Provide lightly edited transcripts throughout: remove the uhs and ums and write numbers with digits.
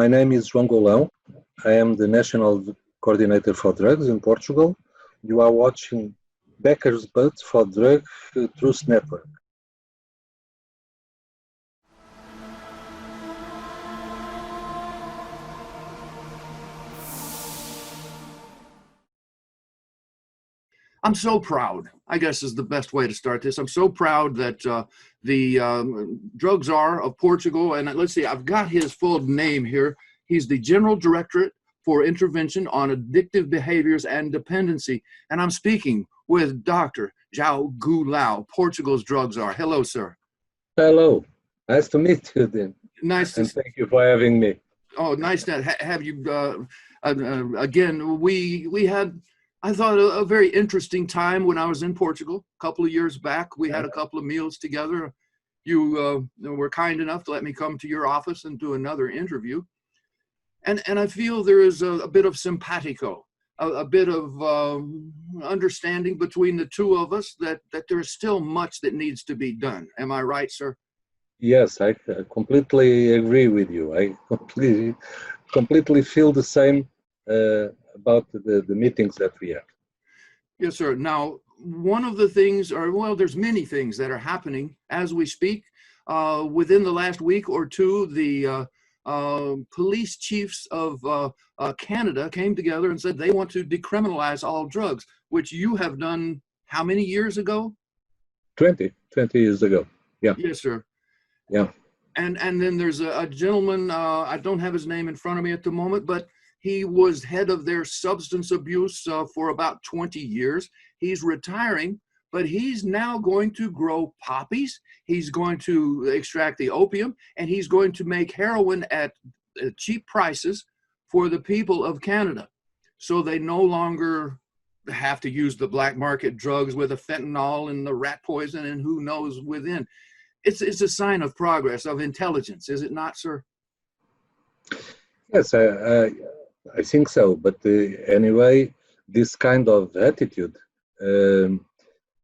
My name is Joao Goulao. I am the National Coordinator for Drugs in Portugal. You are watching BECKER'S for Drug Truth Network. I'm so proud, I guess is the best way to start this. I'm so proud that the drug czar of Portugal, and let's see, I've got his full name here. He's the General Directorate for Intervention on Addictive Behaviors and Dependency. And I'm speaking with Dr. Joao Goulao, Portugal's drug czar. Hello, sir. Hello. Nice to meet you, then. Nice to and thank you for having me. Oh, nice to have you. Again, we had, I thought, a very interesting time when I was in Portugal a couple of years back. We had a couple of meals together. You were kind enough to let me come to your office and do another interview. And I feel there is a bit of simpatico, a bit of understanding between the two of us that there's still much that needs to be done. Am I right, sir? Yes, I completely agree with you. I completely feel the same about the meetings that we have. Yes, sir. Now, one of the things, or well, there's many things that are happening as we speak. Within the last week or two, the police chiefs of Canada came together and said they want to decriminalize all drugs, which you have done how many years ago? 20 years ago. Yeah. Yes, sir. Yeah. And then there's a gentleman, I don't have his name in front of me at the moment, but he was head of their substance abuse for about 20 years. He's retiring, but he's now going to grow poppies. He's going to extract the opium, and he's going to make heroin at cheap prices for the people of Canada. So they no longer have to use the black market drugs with the fentanyl and the rat poison and who knows within. It's a sign of progress, of intelligence, is it not, sir? Yes, I think so. But anyway, this kind of attitude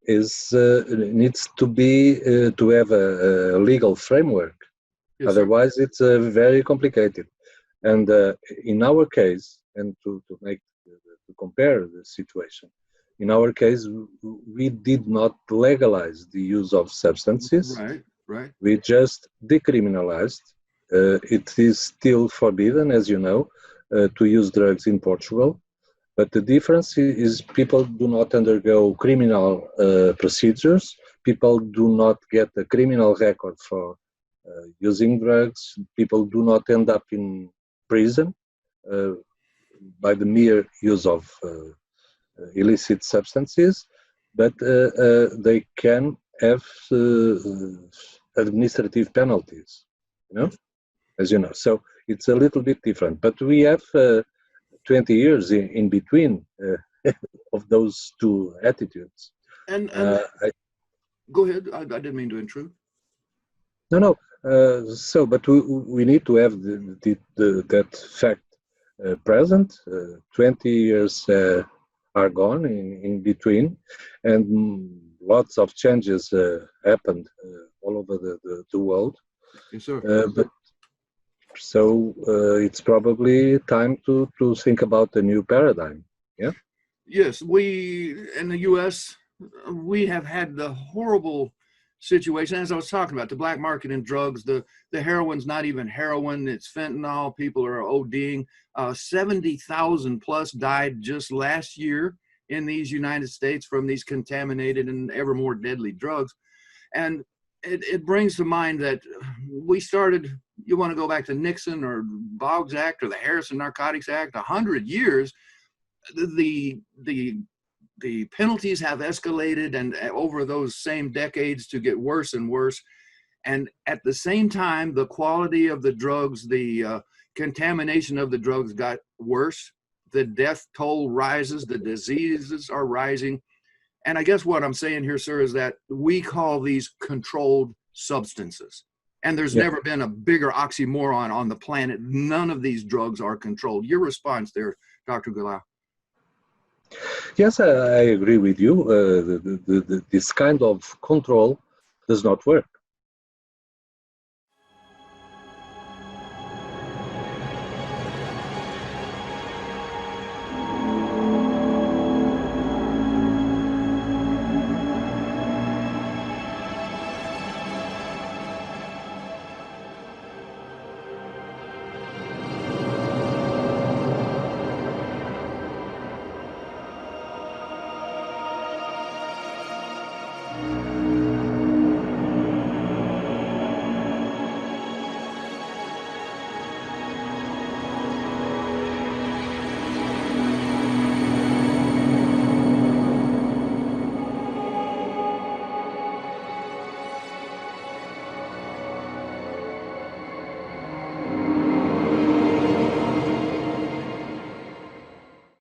needs to be to have a legal framework. Yes, otherwise, sir. It's very complicated. And in our case, and to compare the situation, in our case, we did not legalize the use of substances. Right. Right. We just decriminalized. It is still forbidden, as you know, to use drugs in Portugal. But the difference is people do not undergo criminal procedures. People do not get a criminal record for using drugs. People do not end up in prison by the mere use of illicit substances. But they can have administrative penalties, as you know. So it's a little bit different. But we have 20 years in between of those two attitudes. And go ahead. I didn't mean to intrude. No. But we need to have that fact present. 20 years are gone in between, and lots of changes happened all over the world. Yes, sir. But so it's probably time to think about a new paradigm. Yeah. Yes, we in the U.S. we have had the horrible situation, as I was talking about, the black market in drugs. The heroin's not even heroin; it's fentanyl. People are ODing. 70,000 plus died just last year in these United States from these contaminated and ever more deadly drugs. And it brings to mind that we started, you want to go back to Nixon or Boggs Act or the Harrison Narcotics Act, 100 years, the penalties have escalated and over those same decades to get worse and worse. And at the same time, the quality of the drugs, the contamination of the drugs got worse. The death toll rises, the diseases are rising. And I guess what I'm saying here, sir, is that we call these controlled substances. And there's never been a bigger oxymoron on the planet. None of these drugs are controlled. Your response there, Dr. Goulao? Yes, I agree with you. This kind of control does not work.